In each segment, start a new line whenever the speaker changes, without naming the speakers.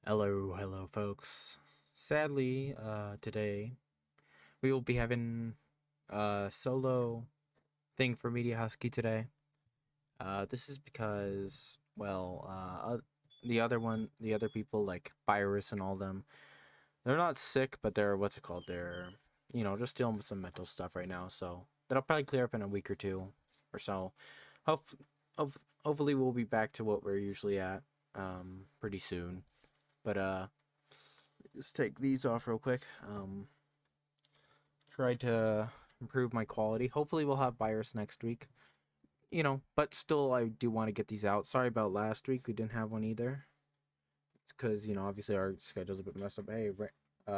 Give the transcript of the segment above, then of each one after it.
Hello, folks. Sadly, today we will be having a solo thing for Media Husky today. This is because, the other people like Virus and all them, they're not sick, but they're what's it called? They're just dealing with some mental stuff right now. So that'll probably clear up in a week or two or so. Hope, hopefully we'll be back to what we're usually at, pretty soon. But just take these off real quick. Try to improve my quality. Hopefully, we'll have virus next week. But still, I do want to get these out. Sorry about last week. We didn't have one either. It's because obviously our schedule's a bit messed up. Hey,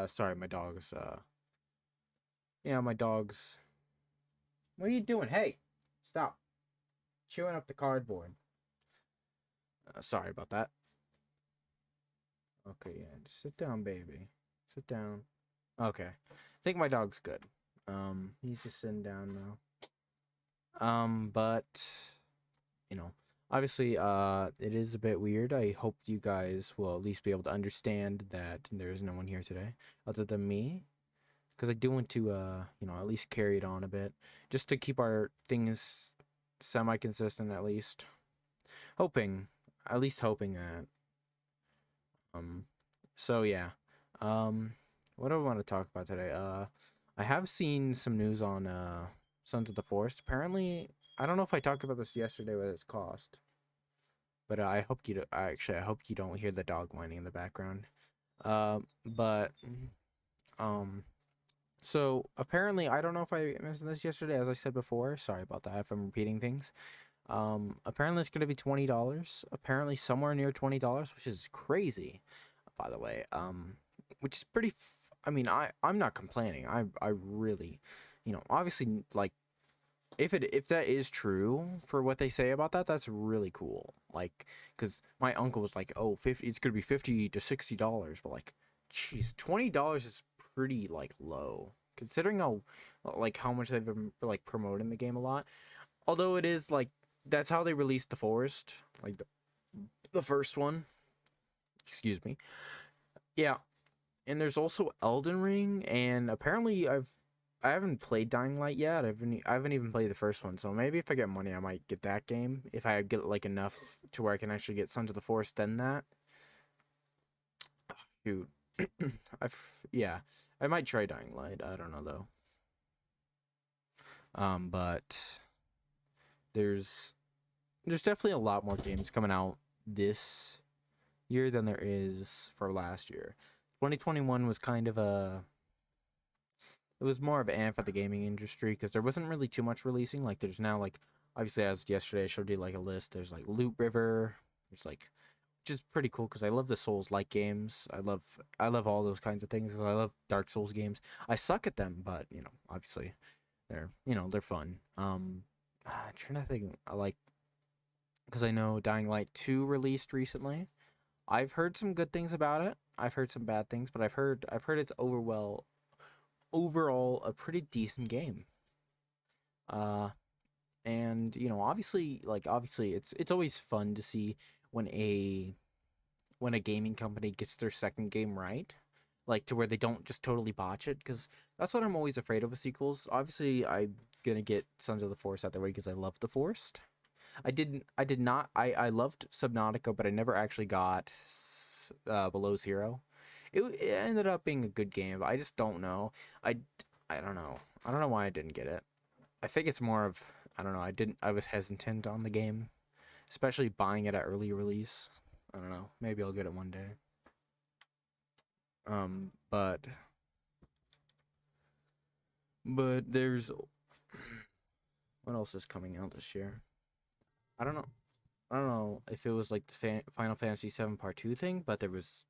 sorry, my dogs. My dogs. What are you doing? Hey, stop chewing up the cardboard. Sorry about that. Okay, yeah, just sit down, baby. Sit down. Okay, I think my dog's good. He's just sitting down now. But you know, obviously, it is a bit weird. I hope you guys will at least be able to understand that there is no one here today other than me, because I do want to, at least carry it on a bit, just to keep our things semi-consistent at least. Hoping, at least hoping that. Um, so yeah. Um, what do I want to talk about today? I have seen some news on Sons of the Forest. Apparently, I don't know if I talked about this yesterday with its cost, but I hope you do, actually I hope you don't hear the dog whining in the background. But um, so apparently I don't know if I mentioned this yesterday, as I said before. Sorry about that if I'm repeating things. Apparently it's gonna be $20. Apparently somewhere near $20, which is crazy, by the way. Which is pretty. I mean, I'm not complaining. I really, obviously like if that is true for what they say about that, that's really cool. Like, because my uncle was like, "Oh, 50, it's gonna be $50 to $60," but like, jeez, $20 is pretty like low considering how much they've been like promoting the game a lot. Although it is like that's how they released the Forest, like the first one. Excuse me. Yeah, and there's also Elden Ring, and apparently I haven't played Dying Light yet. I haven't even played the first one, so maybe if I get money, I might get that game. If I get like enough to where I can actually get Sons of the Forest, then that. Shoot, I've yeah, I might try Dying Light. I don't know though. But there's there's definitely a lot more games coming out this year than there is for last year. 2021 was kind of a it was more of an amp at the gaming industry because there wasn't really too much releasing. Like there's now like obviously as yesterday I showed you like a list. There's like Loot River. There's like which is pretty cool because I love the Souls like games. I love all those kinds of things. I love Dark Souls games. I suck at them, but obviously they're fun. I'm trying to think. I like because I know Dying Light 2 released recently. I've heard some good things about it. I've heard some bad things, but I've heard it's overall a pretty decent game. Uh, and obviously it's always fun to see when a gaming company gets their second game right, like to where they don't just totally botch it. Because that's what I'm always afraid of with sequels. Obviously, I'm gonna get Sons of the Forest out the way because I love the Forest. I did not. I loved Subnautica, but I never actually got Below Zero. It ended up being a good game. I just don't know. I I don't know. I don't know why I didn't get it. I think it's more of I don't know. I was hesitant on the game, especially buying it at early release. I don't know. Maybe I'll get it one day. But there's what else is coming out this year? I don't know. I don't know if it was like the Final Fantasy VII Part 2 thing, but there was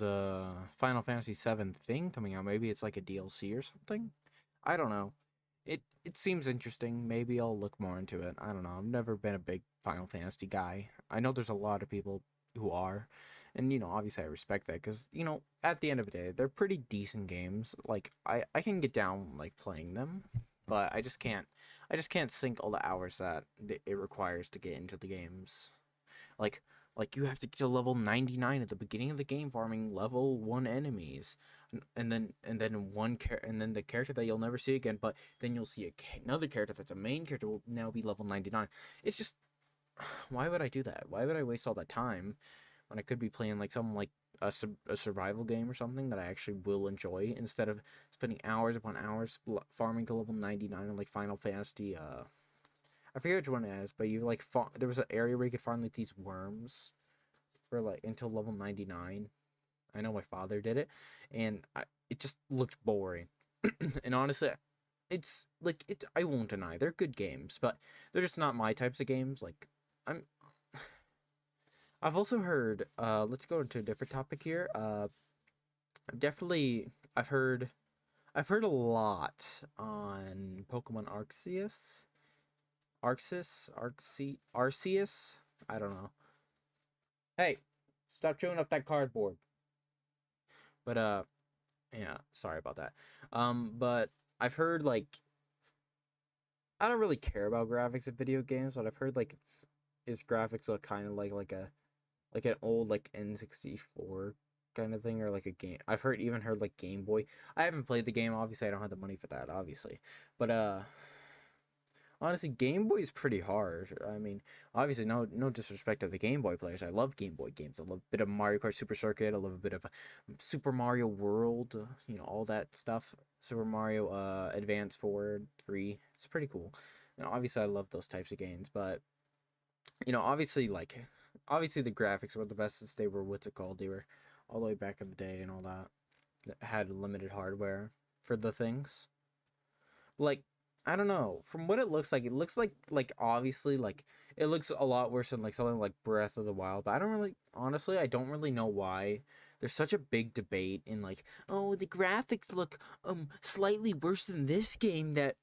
a Final Fantasy VII thing coming out. Maybe it's like a DLC or something. I don't know. It seems interesting. Maybe I'll look more into it. I don't know. I've never been a big Final Fantasy guy. I know there's a lot of people who are, and obviously I respect that because at the end of the day, they're pretty decent games. Like I can get down like playing them, but I just can't sink all the hours that it requires to get into the games. Like Like you have to get to level 99 at the beginning of the game farming level 1 enemies. And then and then the character that you'll never see again, but then you'll see another character that's a main character will now be level 99. It's just why would I do that? Why would I waste all that time when I could be playing like something like a survival game or something that I actually will enjoy instead of spending hours upon hours farming to level 99 in like Final Fantasy. I forget which one it is, but you like there was an area where you could farm like these worms for like until level 99. I know my father did it, and it just looked boring. And honestly, it's like I won't deny they're good games, but they're just not my types of games. Like I'm I've also heard let's go into a different topic here. Definitely I've heard a lot on Pokemon Arceus. I don't know. Hey, stop chewing up that cardboard. But yeah, sorry about that. But I've heard like I don't really care about graphics of video games, but I've heard like its graphics look kind of like an old like N64 kind of thing, or like a game. I've heard like Game Boy. I haven't played the game. Obviously, I don't have the money for that. Obviously, but honestly, Game Boy is pretty hard. I mean, obviously, no disrespect to the Game Boy players. I love Game Boy games. I love a bit of Mario Kart Super Circuit. I love a bit of Super Mario World. All that stuff. Super Mario Advance 4, 3. It's pretty cool. Obviously, I love those types of games, but obviously the graphics were the best since they were what's it called? They were all the way back in the day and all that. That had limited hardware for the things. Like I don't know. From what it looks like obviously like it looks a lot worse than like something like Breath of the Wild. But I don't really know why. There's such a big debate in like, oh, the graphics look slightly worse than this game that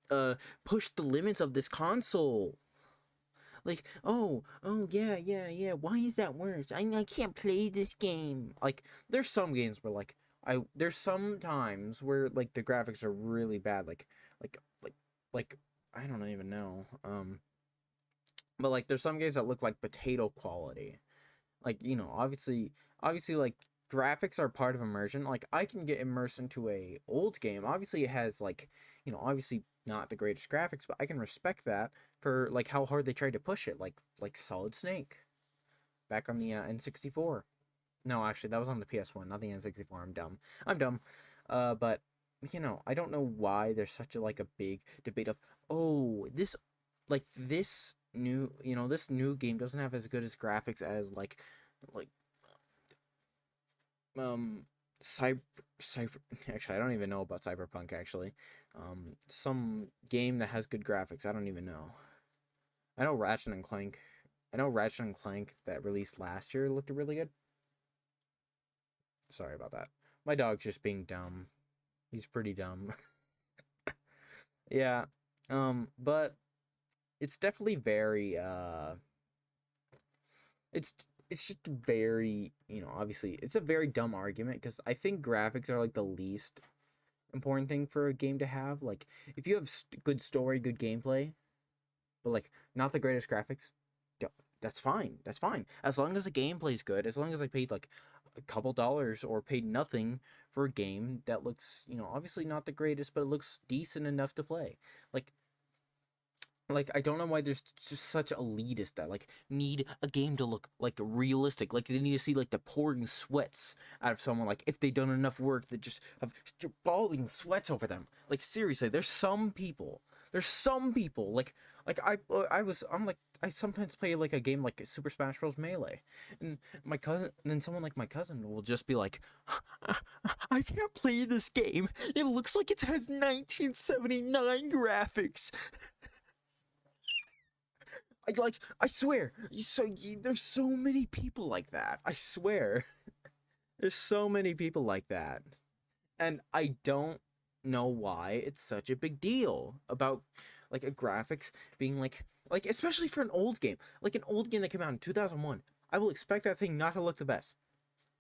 pushed the limits of this console. Like, oh, yeah. Why is that worse? I can't play this game. Like, there's some games where there's some times where like the graphics are really bad. Like, like, like I don't even know. But like there's some games that look like potato quality. Like obviously like graphics are part of immersion. Like I can get immersed into a old game. Obviously it has like obviously not the greatest graphics, but I can respect that for like how hard they tried to push it. Like Solid Snake back on the N64. No, actually that was on the PS1, not the N64. I'm dumb. But I don't know why there's such a like a big debate of, oh, this new game doesn't have as good as graphics as like um cyber cyber actually I don't even know about Cyberpunk actually. Some game that has good graphics, I don't even know. I know Ratchet and Clank. I know Ratchet and Clank that released last year looked really good. Sorry about that. My dog's just being dumb. He's pretty dumb. Yeah. But it's definitely very it's it's just very, obviously it's a very dumb argument because I think graphics are like the least important thing for a game to have. Like if you have good story, good gameplay, but like not the greatest graphics, that's fine. That's fine. As long as the gameplay's good, as long as I paid like a couple dollars or paid nothing for a game that looks, obviously not the greatest, but it looks decent enough to play. Like I don't know why there's just such elitist that like need a game to look like realistic. Like they need to see like the pouring sweats out of someone. Like if they done enough work, that just have balling sweats over them. Like seriously, there's some people. There's some people like I'm like I sometimes play like a game like Super Smash Bros. Melee, and then someone like my cousin will just be like, I can't play this game. It looks like it has 1979 graphics. I swear. There's so many people like that. I swear. There's so many people like that. And I don't know why it's such a big deal about like a graphics being like especially for an old game. Like an old game that came out in 2001. I will expect that thing not to look the best.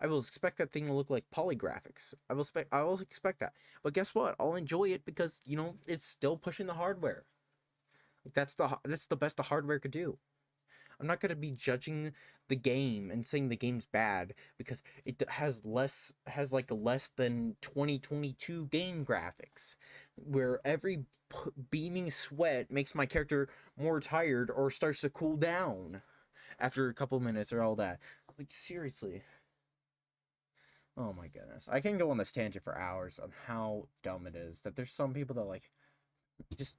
I will expect that thing to look like polygraphics. I will expect that. But guess what? I'll enjoy it because, it's still pushing the hardware. Like that's the best the hardware could do. I'm not gonna be judging the game and saying the game's bad because it has like less than 2022 game graphics, where every beaming sweat makes my character more tired or starts to cool down after a couple minutes or all that. Like seriously. Oh my goodness. I can go on this tangent for hours on how dumb it is that there's some people that like just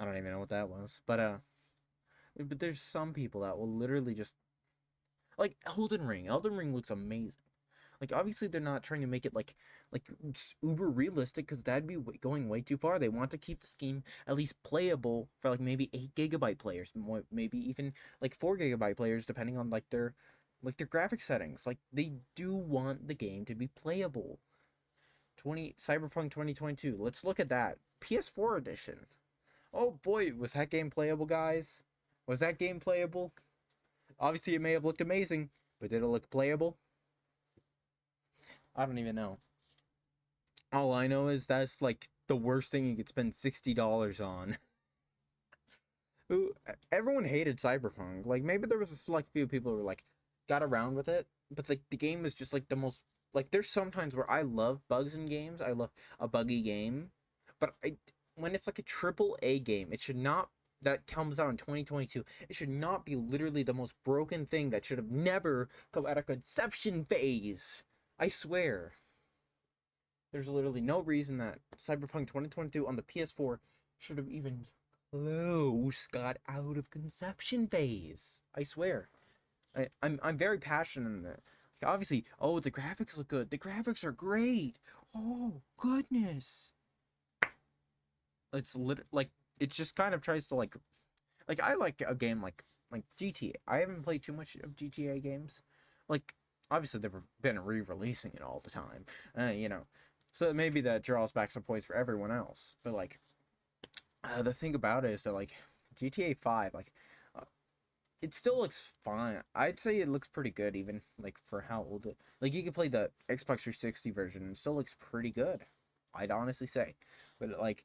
I don't even know what that was. But there's some people that will literally just like Elden Ring. Elden Ring looks amazing. Like obviously they're not trying to make it like uber realistic because that'd be going way too far. They want to keep the game at least playable for like maybe 8 GB players, maybe even like 4 GB players, depending on like their graphic settings. Like they do want the game to be playable. 20 Cyberpunk 2022. Let's look at that PS4 edition. Oh boy, was that game playable, guys? Was that game playable? Obviously, it may have looked amazing, but did it look playable? I don't even know. All I know is that's like the worst thing you could spend $60 on. Who everyone hated Cyberpunk. Like maybe there was a select few people who were like got around with it, but like the game was just like the most like there's sometimes where I love bugs in games. I love a buggy game, but when it's like a triple A game, it should not that comes out in 2022. It should not be literally the most broken thing that should have never come out of conception phase. I swear. There's literally no reason that Cyberpunk 2022 on the PS4 should have even close got out of conception phase. I swear. I'm very passionate in that. Like, obviously, oh, the graphics look good. The graphics are great. Oh goodness. It's like it just kind of tries to like I like a game like GTA. I haven't played too much of GTA games. Like obviously they've been re-releasing it all the time. You know. So maybe that draws back some points for everyone else. But like the thing about it is that like GTA 5 like uh, it still looks fine. I'd say it looks pretty good even like for how old it. Like you can play the Xbox 360 version and it still looks pretty good. I'd honestly say. But like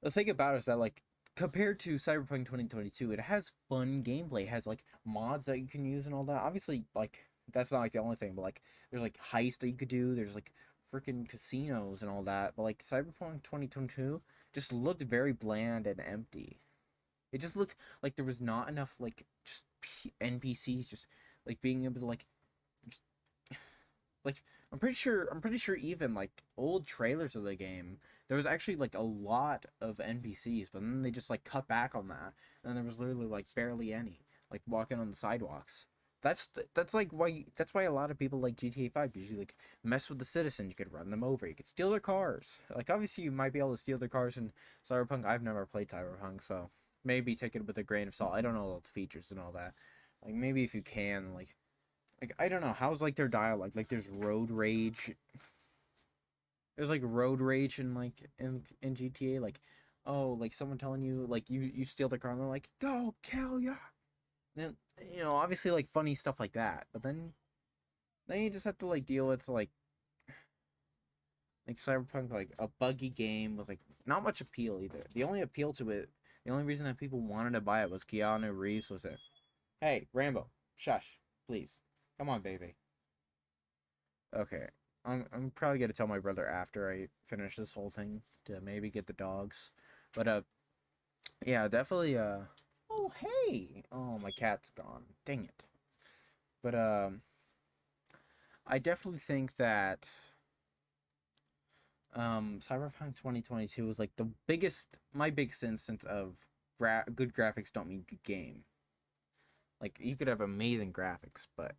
the thing about it is that like compared to Cyberpunk 2022, it has fun gameplay. It has like mods that you can use and all that. Obviously, like that's not like the only thing, but like there's like heists that you could do. There's like freaking casinos and all that. But like Cyberpunk 2022 just looked very bland and empty. It just looked like there was not enough like just NPCs just like being able to like just like I'm pretty sure even like old trailers of the game there was actually like a lot of NPCs, but then they just like cut back on that, and there was literally like barely any like walking on the sidewalks. That's why a lot of people like GTA 5 because you like mess with the citizen, you could run them over, you could steal their cars. Like obviously you might be able to steal their cars in Cyberpunk. I've never played Cyberpunk, so maybe take it with a grain of salt. I don't know all the features and all that. Like maybe if you can like I don't know how's like their dialogue. Like there's road rage. There's like road rage in like in GTA. Like oh like someone telling you like you steal their car and they're like go kill ya. And then obviously like funny stuff like that. But then you just have to like deal with like Cyberpunk like a buggy game with like not much appeal either. The only appeal to it, the only reason that people wanted to buy it was Keanu Reeves was there. Hey Rambo, shush, please, come on baby. Okay. I'm probably gonna tell my brother after I finish this whole thing to maybe get the dogs. But yeah, definitely oh hey. Oh my cat's gone. Dang it. But I definitely think that Cyberpunk 2022 was like the biggest my biggest instance of good graphics don't mean good game. Like you could have amazing graphics, but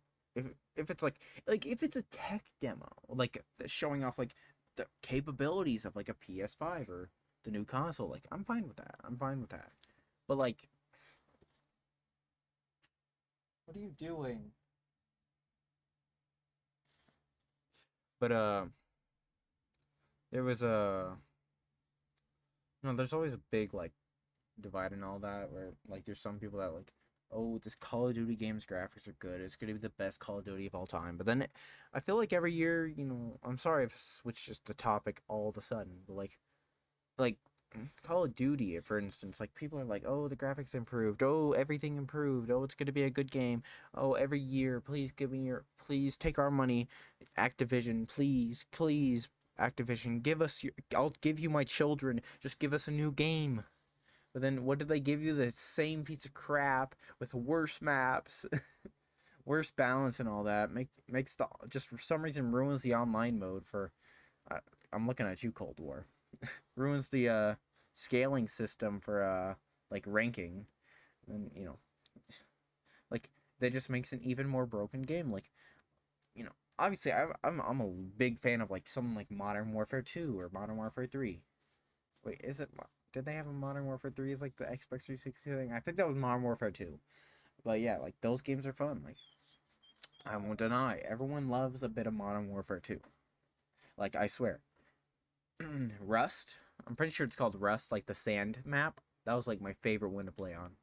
if it's like if it's a tech demo, like showing off like the capabilities of like a PS5 or the new console, like I'm fine with that. I'm fine with that. But like, what are you doing? But there was a there's always a big like divide and all that where like there's some people that like oh this Call of Duty game's graphics are good, it's gonna be the best Call of Duty of all time, but then I feel like every year I'm sorry I've switched just the topic all of a sudden, but like Call of Duty, for instance, like people are like, "Oh, the graphics improved. Oh, everything improved. Oh, it's going to be a good game. Oh, every year, please give me your please take our money. Activision, please, please, Activision, give us your I'll give you my children. Just give us a new game." But then what did they give you? The same piece of crap with worse maps, worse balance and all that. Makes the just for some reason ruins the online mode for I, I'm looking at you, Cold War. Ruins the scaling system for like ranking, and like that just makes an even more broken game. Like obviously I'm a big fan of like something like Modern Warfare 2 or Modern Warfare 3. Wait, is it? Did they have a Modern Warfare 3 as like the Xbox 360 thing? I think that was Modern Warfare 2. But yeah, like those games are fun. Like I won't deny, everyone loves a bit of Modern Warfare 2. Like I swear, Rust. I'm pretty sure it's called Rust, like the sand map. That was like my favorite one to play on.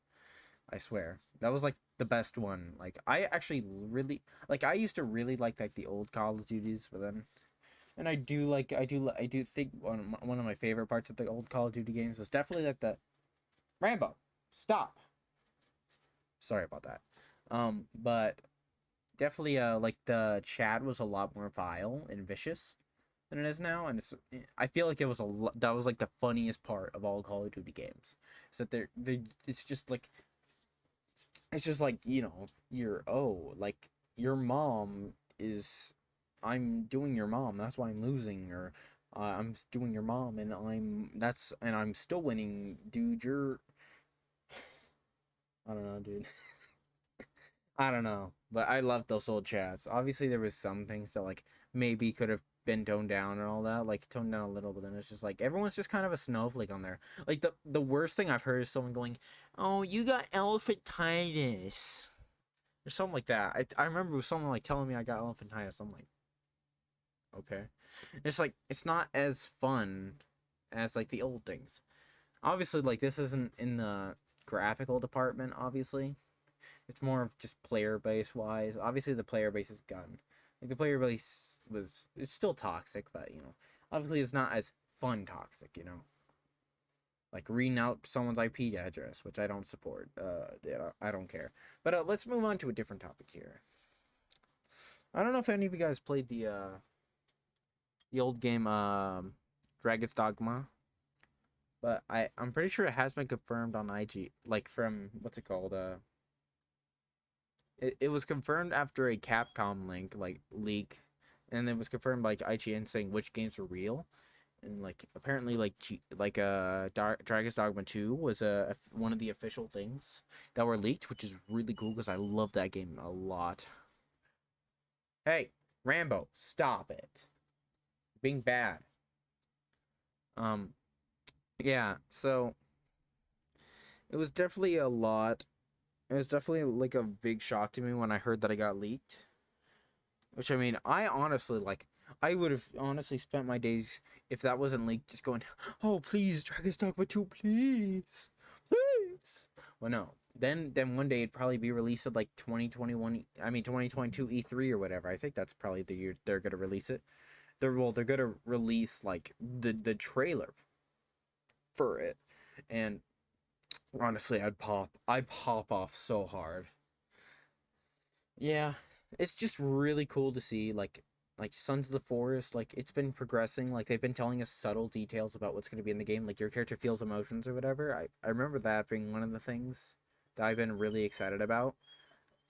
I swear. That was like the best one. Like I actually really like I used to really like the old Call of Duties, but then and I do think one of my favorite parts of the old Call of Duty games was definitely like the Rambo. Stop. Sorry about that. But definitely like the chat was a lot more vile and vicious than it is now, and I feel like it was that was like the funniest part of all Call of Duty games. Is that they it's just like like your mom is I'm doing your mom, that's why I'm losing, or I'm doing your mom and I'm still winning, dude. You're I don't know, dude. I don't know, but I love those old chats. Obviously, there was some things that like maybe could have been toned down and all that, like toned down a little. But then it's just like everyone's just kind of a snowflake on there. Like the worst thing I've heard is someone going, "Oh, you got elephantitis," or something like that. I remember someone like telling me I got elephantitis. I'm like, okay, it's like it's not as fun as like the old things. Obviously, like this isn't in the graphical department. Obviously, it's more of just player base wise. Obviously, the player base is gone. Like the player base it's still toxic, but obviously it's not as fun toxic. Like reading out someone's IP address, which I don't support. Yeah, I don't care. But let's move on to a different topic here. I don't know if any of you guys played the old game Dragon's Dogma, but I'm pretty sure it has been confirmed on IG. Like from what's it called it was confirmed after a Capcom leak, and it was confirmed by IGN saying which games were real, and like apparently Dragon's Dogma 2 was one of the official things that were leaked, which is really cool because I love that game a lot. Hey, Rambo, stop it, being bad. Um, yeah, so it was definitely a lot. It was definitely like a big shock to me when I heard that it got leaked. Which I mean, I would have honestly spent my days if that wasn't leaked, just going, "Oh, please, Dragon's Dogma 2, please, please." Well, no. Then one day it'd probably be released at like 2021. I mean 2022 E3 or whatever. I think that's probably the year they're gonna release it. They're gonna release like the trailer for it, and honestly, I'd pop off so hard. Yeah, it's just really cool to see like Sons of the Forest, like it's been progressing, like they've been telling us subtle details about what's going to be in the game, like your character feels emotions or whatever. I remember that being one of the things that I've been really excited about.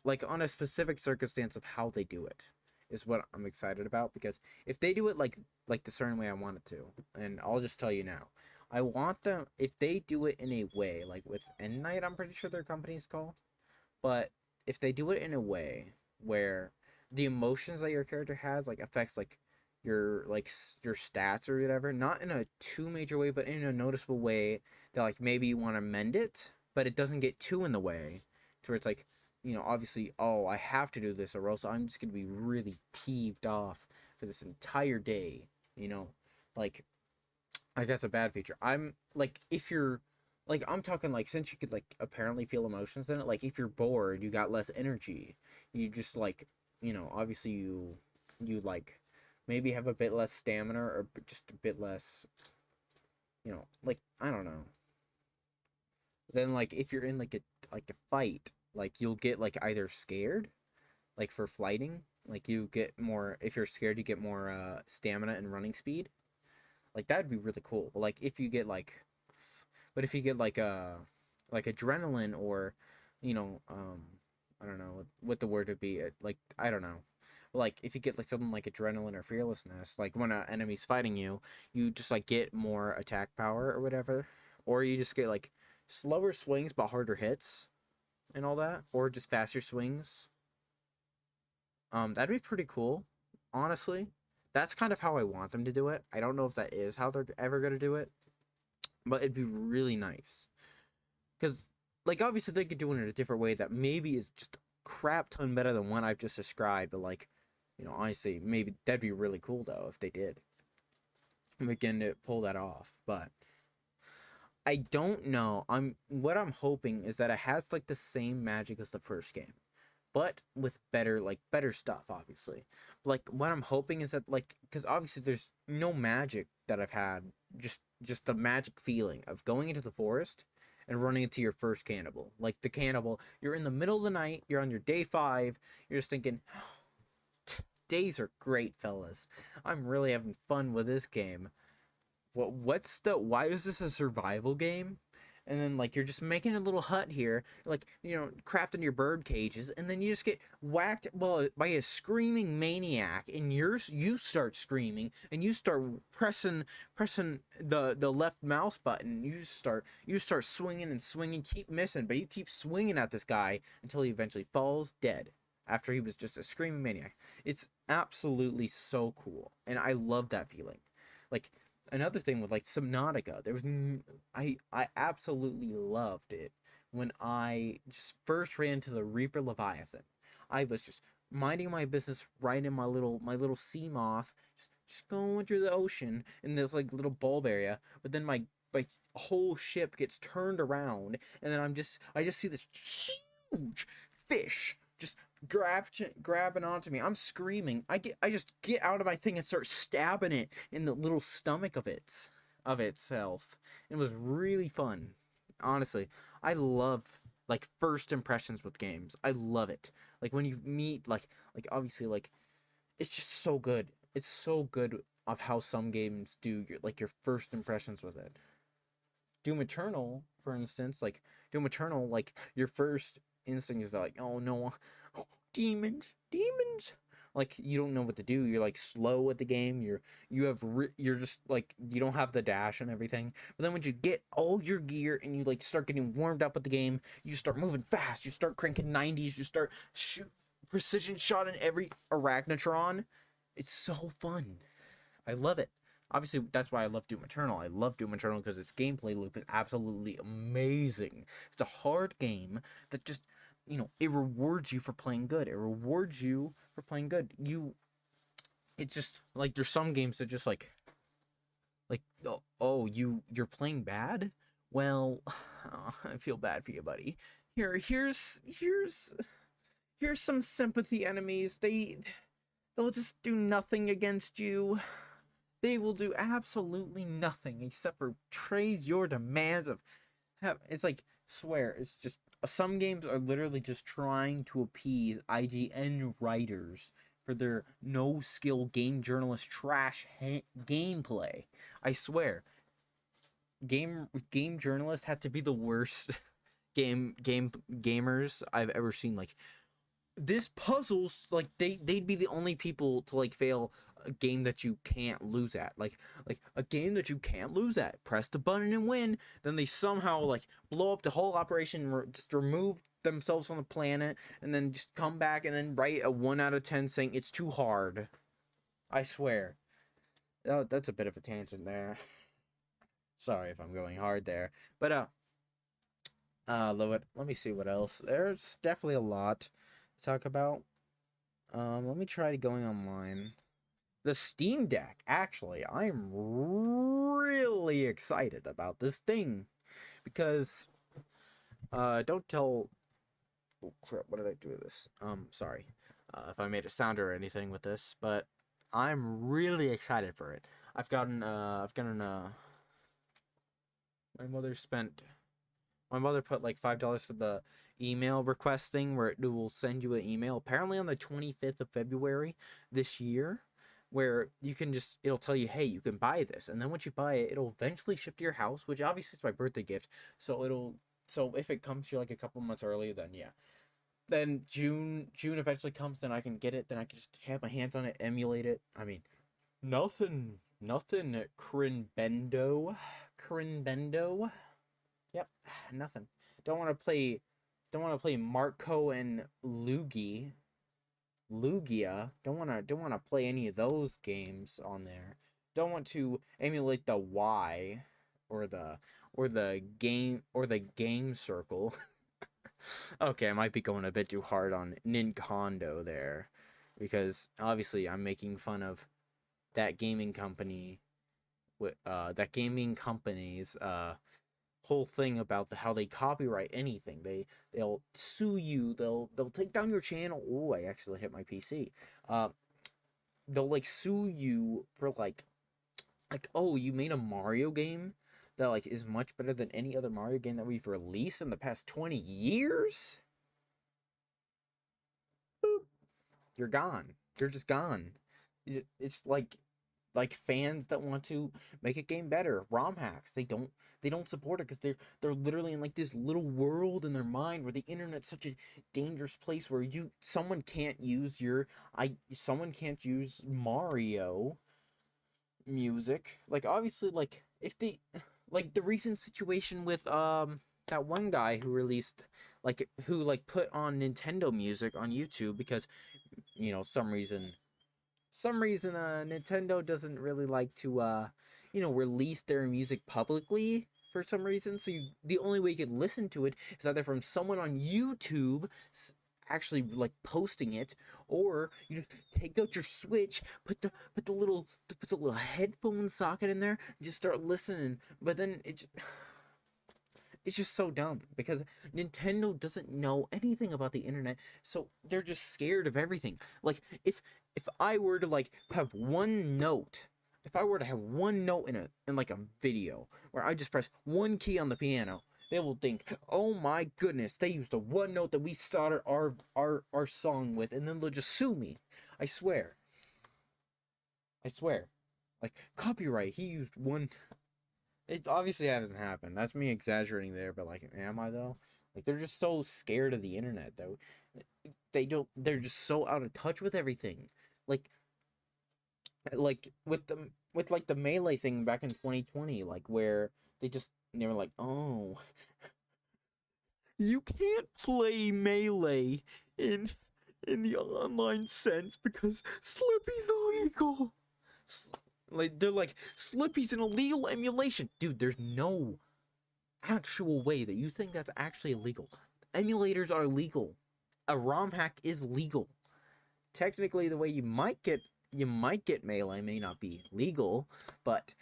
Like on a specific circumstance of how they do it is what I'm excited about, because if they do it like the certain way I want it to, and I'll just tell you now, I want them if they do it in a way like with End Night, I'm pretty sure their company's called, but if they do it in a way where the emotions that your character has like affects like your stats or whatever, not in a too major way but in a noticeable way that like maybe you want to mend it but it doesn't get too in the way to where it's like obviously, oh, I have to do this or else I'm just going to be really peeved off for this entire day, you know like I guess a bad feature. I'm like, if you're like, I'm talking like, since you could like apparently feel emotions in it, like if you're bored, you got less energy. You just like, obviously you like maybe have a bit less stamina or just a bit less like I don't know. Then like if you're in like a fight, like you'll get like either scared, like for flighting, like you get more if you're scared you get more stamina and running speed. Like that'd be really cool. But like if you get if you get like adrenaline or you know I don't know what the word would be. Like I don't know. Like if you get like something like adrenaline or fearlessness, like when an enemy's fighting you, you just like get more attack power or whatever, or you just get like slower swings but harder hits and all that, or just faster swings. That'd be pretty cool, honestly. That's kind of how I want them to do it. I don't know if that is how they're ever gonna do it, but it'd be really nice. Because, like, obviously they could do it in a different way that maybe is just a crap ton better than one I've just described. But like, honestly, maybe that'd be really cool though if they did. Begin to pull that off, but I don't know. I'm hoping is that it has like the same magic as the first game, but with better stuff, obviously. Like what I'm hoping is that because obviously there's no magic that I've had, just the magic feeling of going into the forest and running into your first cannibal. Like the cannibal, you're in the middle of the night, you're on your day 5, you're just thinking, days are great, fellas. I'm really having fun with this game. Why is this a survival game? And then like you're just making a little hut here, like crafting your bird cages, and then you just get whacked by a screaming maniac, and you start screaming, and you start pressing the left mouse button. You start swinging and swinging, keep missing, but you keep swinging at this guy until he eventually falls dead after he was just a screaming maniac. It's absolutely so cool, and I love that feeling. Like another thing with like Subnautica, I absolutely loved it when I just first ran into the Reaper Leviathan. I was just minding my business right in my little sea moth, just going through the ocean in this like little bulb area, but then my whole ship gets turned around, and then I just see this huge fish just grabbing onto me. I'm screaming. I just get out of my thing and start stabbing it in the little stomach of itself. It was really fun. Honestly, I love like first impressions with games. I love it. Like when you meet like obviously like it's just so good. It's so good of how some games do your first impressions with it. Doom Eternal, for instance, like Doom Eternal, like your first instinct is like, oh no, oh, demons, demons. Like you don't know what to do. You're like slow at the game. You're just like you don't have the dash and everything. But then when you get all your gear and you like start getting warmed up with the game, you start moving fast. You start cranking 90s. You start shoot precision shot in every arachnotron. It's so fun. I love it. Obviously, that's why I love Doom Eternal. I love Doom Eternal because its gameplay loop is absolutely amazing. It's a hard game that just, it rewards you for playing good. It rewards you for playing good. It's just like there's some games that just like you're playing bad. Well, I feel bad for you, buddy. Here's some sympathy enemies. They'll just do nothing against you. They will do absolutely nothing except for praise your demands of have. It's like swear. It's just some games are literally just trying to appease IGN writers for their no skill game journalist gameplay. I swear, game journalists have to be the worst gamers I've ever seen. Like this puzzles like they'd be the only people to like fail a game that you can't lose at, like a game that you can't lose at, press the button and win. Then they somehow like blow up the whole operation, just remove themselves from the planet, and then just come back and then write a 1 out of 10 saying it's too hard. I swear. Oh, that's a bit of a tangent there. Sorry if I'm going hard there, but let me see what else. There's definitely a lot to talk about. Let me try going online. The Steam Deck, actually, I'm really excited about this thing because don't tell. Oh crap! What did I do with this? Sorry, if I made a sound or anything with this, but I'm really excited for it. I've gotten My mother spent. My mother put like $5 for the email request thing where it will send you an email. Apparently on the 25th of February this year, where you can just it'll tell you, hey, you can buy this, and then once you buy it, it'll eventually ship to your house, which obviously is my birthday gift. So if it comes to you like a couple months early, then yeah. Then June eventually comes, then I can get it, then I can just have my hands on it, emulate it. I mean, nothing Crinbendo. Yep, nothing. Don't want to play. Don't want to play Marco and Lugia. Don't want to play any of those games on there. Don't want to emulate the Y or the game circle. Okay, I might be going a bit too hard on Nintendo there, because obviously I'm making fun of that gaming company with that gaming company's whole thing about how they copyright anything. They'll sue you. They'll take down your channel. Oh, I actually hit my PC. Uh, they'll like sue you for like oh, you made a Mario game that like is much better than any other Mario game that we've released in the past 20 years. Boop. You're gone. You're just gone. It's like fans that want to make a game better, ROM hacks. They don't support it because they're literally in like this little world in their mind where the internet's such a dangerous place where someone can't use Mario music. Like obviously like if they like the recent situation with that one guy who released who like put on Nintendo music on YouTube because some reason Nintendo doesn't really like to release their music publicly for some reason. So the only way you can listen to it is either from someone on YouTube actually like posting it, or you just take out your Switch, put the little headphone socket in there, and just start listening. But then it's just so dumb because Nintendo doesn't know anything about the internet, so they're just scared of everything. Like if I were to like have one note, if I were to have one note in like a video where I just press one key on the piano, they will think, "Oh my goodness, they used the one note that we started our song with," and then they'll just sue me. I swear. I swear. Like copyright, he used one. It obviously hasn't happened. That's me exaggerating there, but like, am I though? Like, they're just so scared of the internet, though. They don't. They're just so out of touch with everything. Like, with like the melee thing back in 2020, like where they were like, oh, you can't play melee in in the online sense because Slippy's illegal. Like they're like Slippy's an illegal emulation, dude. There's no actual way that you think that's actually illegal. Emulators are legal. A ROM hack is legal. Technically, the way you might get melee may not be legal, but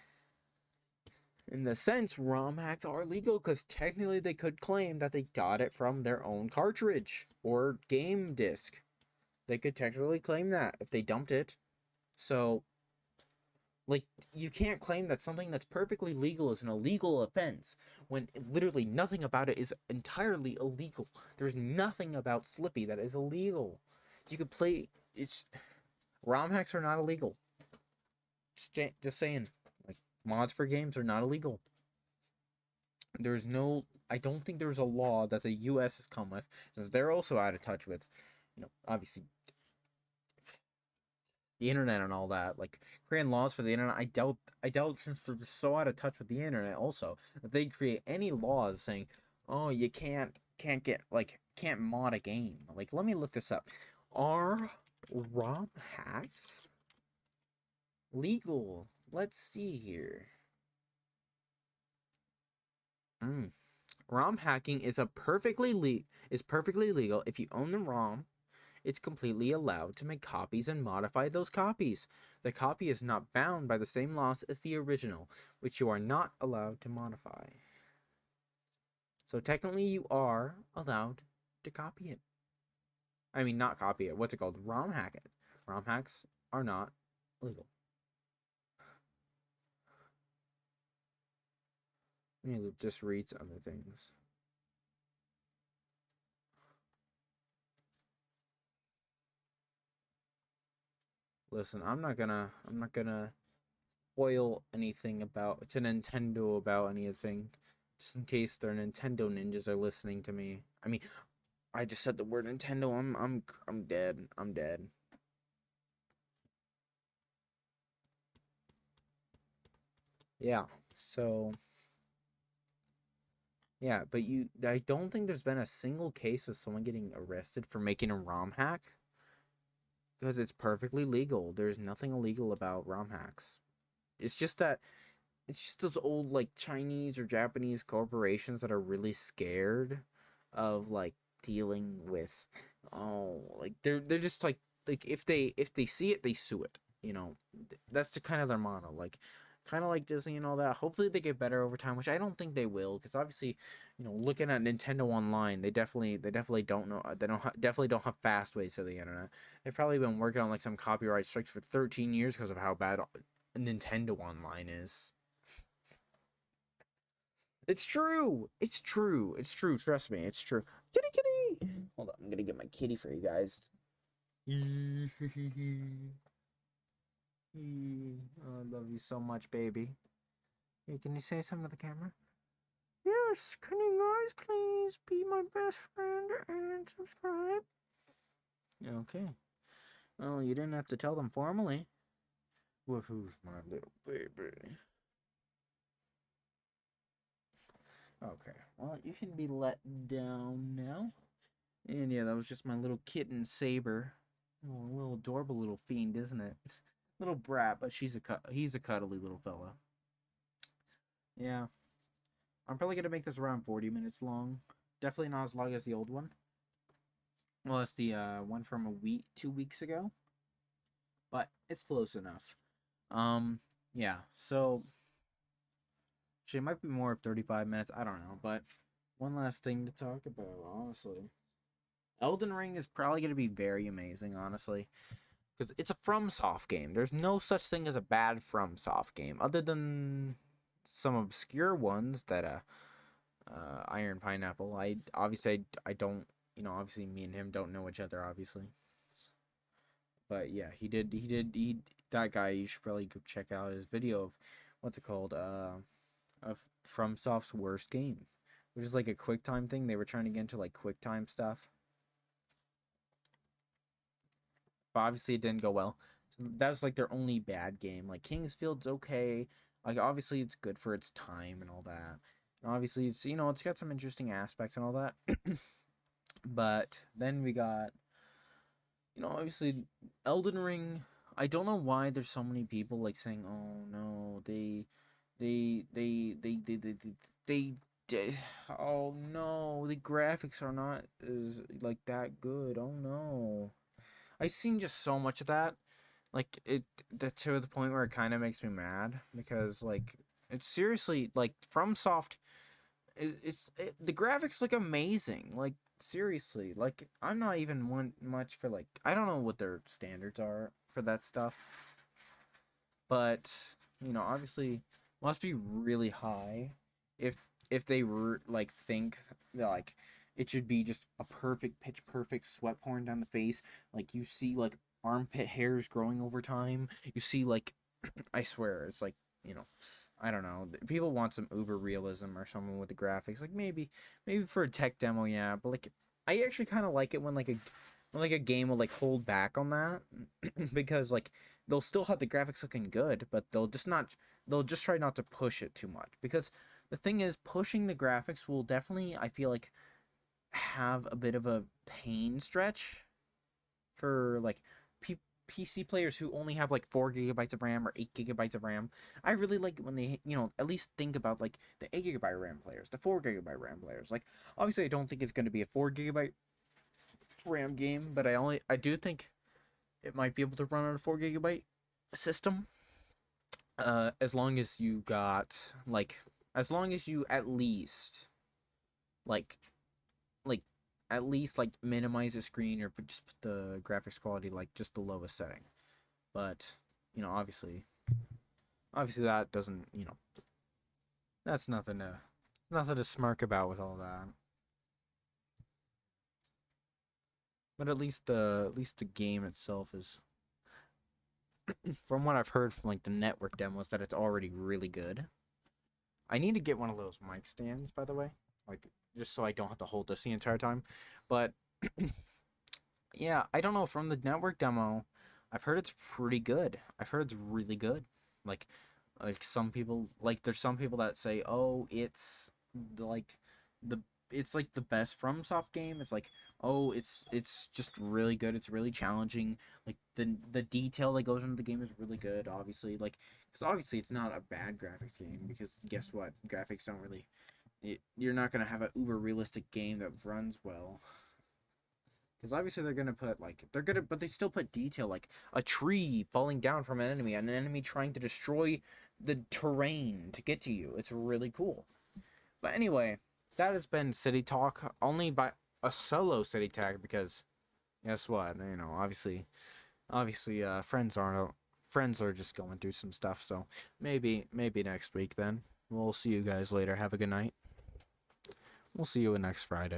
in the sense, ROM hacks are legal because technically they could claim that they got it from their own cartridge or game disc. They could technically claim that if they dumped it. So, like, you can't claim that something that's perfectly legal is an illegal offense when literally nothing about it is entirely illegal. There's nothing about Slippy that is illegal. You could play. It's ROM hacks are not illegal. Just saying. Like mods for games are not illegal. There's no. I don't think there's a law that the U.S. has come with, since they're also out of touch with, obviously the internet and all that. Like creating laws for the internet, I doubt since they're just so out of touch with the internet also that they create any laws saying, oh, you can't mod a game. Like let me look this up. Are ROM hacks legal? Let's see here. Mm. ROM hacking is perfectly legal if you own the ROM. It's completely allowed to make copies and modify those copies. The copy is not bound by the same laws as the original, which you are not allowed to modify. So technically you are allowed to copy it. I mean, not copy it. What's it called? ROM hack it. ROM hacks are not legal. Let me just read some other things. Listen, I'm not gonna spoil anything about to Nintendo about anything, just in case their Nintendo ninjas are listening to me. I mean, I just said the word Nintendo. I'm dead. I'm dead. Yeah. So yeah, but I don't think there's been a single case of someone getting arrested for making a ROM hack because it's perfectly legal. There's nothing illegal about ROM hacks. It's just that it's just those old like Chinese or Japanese corporations that are really scared of like dealing with like they're just like if they see it they sue it, you know. That's the kind of their motto, like kind of like Disney and all that. Hopefully they get better over time, which I don't think they will, because obviously, you know, looking at Nintendo Online, they definitely don't know, definitely don't have fast ways to the internet. They've probably been working on like some copyright strikes for 13 years because of how bad Nintendo Online is. It's true. It's true. It's true. Trust me. It's true. Kitty, kitty. Hold on. I'm gonna get my kitty for you guys. Oh, I love you so much, baby. Hey, can you say something to the camera? Yes. Can you guys please be my best friend and subscribe? Okay. Well, you didn't have to tell them formally. Woof, who's my little baby? Okay. Well, you can be let down now. And yeah, that was just my little kitten Saber. Oh, a little adorable little fiend, isn't it? Little brat, but he's a cuddly little fella. Yeah, I'm probably gonna make this around 40 minutes long. Definitely not as long as the old one. Well, it's the one from a week, 2 weeks ago, but it's close enough. Yeah. So, she might be more of 35 minutes. I don't know, but one last thing to talk about, honestly. Elden Ring is probably gonna be very amazing, honestly, because it's a FromSoft game. There's no such thing as a bad FromSoft game, other than some obscure ones that Iron Pineapple. I don't, you know, obviously me and him don't know each other, obviously, but yeah, he that guy. You should probably go check out his video of what's it called, of FromSoft's worst game, which is like a QuickTime thing. They were trying to get into like QuickTime stuff, but obviously it didn't go well. So that was like their only bad game. Like Kingsfield's okay. Like obviously it's good for its time and all that. And obviously it's, you know, it's got some interesting aspects and all that. But then we got, you know, obviously Elden Ring. I don't know why there's so many people like saying, "Oh no, they they, they oh no, the graphics are not as like that good. Oh no." I've seen just so much of that, like it that to the point where it kind of makes me mad because like it's seriously like FromSoft. The graphics look amazing. Like seriously, like I'm not even one much for like I don't know what their standards are for that stuff, but you know obviously must be really high if like think that like it should be just a perfect pitch perfect sweat pouring down the face, like you see like armpit hairs growing over time, you see like I swear it's like, you know, I don't know, people want some uber realism or something with the graphics, like maybe for a tech demo, yeah, but like I actually kind of like it when like a game will like hold back on that because like they'll still have the graphics looking good, but they'll just try not to push it too much, because the thing is pushing the graphics will definitely, I feel like, have a bit of a pain stretch for like PC players who only have like 4 gigabytes of RAM or 8 gigabytes of RAM. I really like it when they, you know, at least think about like the 8 gigabyte RAM players, the 4 gigabyte RAM players. Like, obviously, I don't think it's going to be a 4 gigabyte RAM game, but I do think it might be able to run on a 4 gigabyte system. As long as you got like, as long as you at least like like at least like minimize the screen or just put the graphics quality like just the lowest setting. But you know, obviously that doesn't, you know, that's nothing to Nothing to smirk about with all that. But at least the game itself is, from what I've heard from like the network demos, that it's already really good. I need to get one of those mic stands, by the way, like just so I don't have to hold this the entire time. But yeah, I don't know. From the network demo, I've heard it's pretty good. I've heard it's really good. Like, some people, like there's some people that say, oh, like the it's like the best FromSoft game. It's like, oh, it's just really good. It's really challenging. Like the detail that goes into the game is really good. Obviously, like because obviously it's not a bad graphics game because guess what? Graphics don't really. You're not gonna have an uber realistic game that runs well. Because obviously they're gonna put like but they still put detail like a tree falling down from an enemy trying to destroy the terrain to get to you. It's really cool. But anyway, that has been City Talk, only by a solo City Talk because guess what? Obviously, friends are just going through some stuff. So maybe next week then. We'll see you guys later. Have a good night. We'll see you next Friday.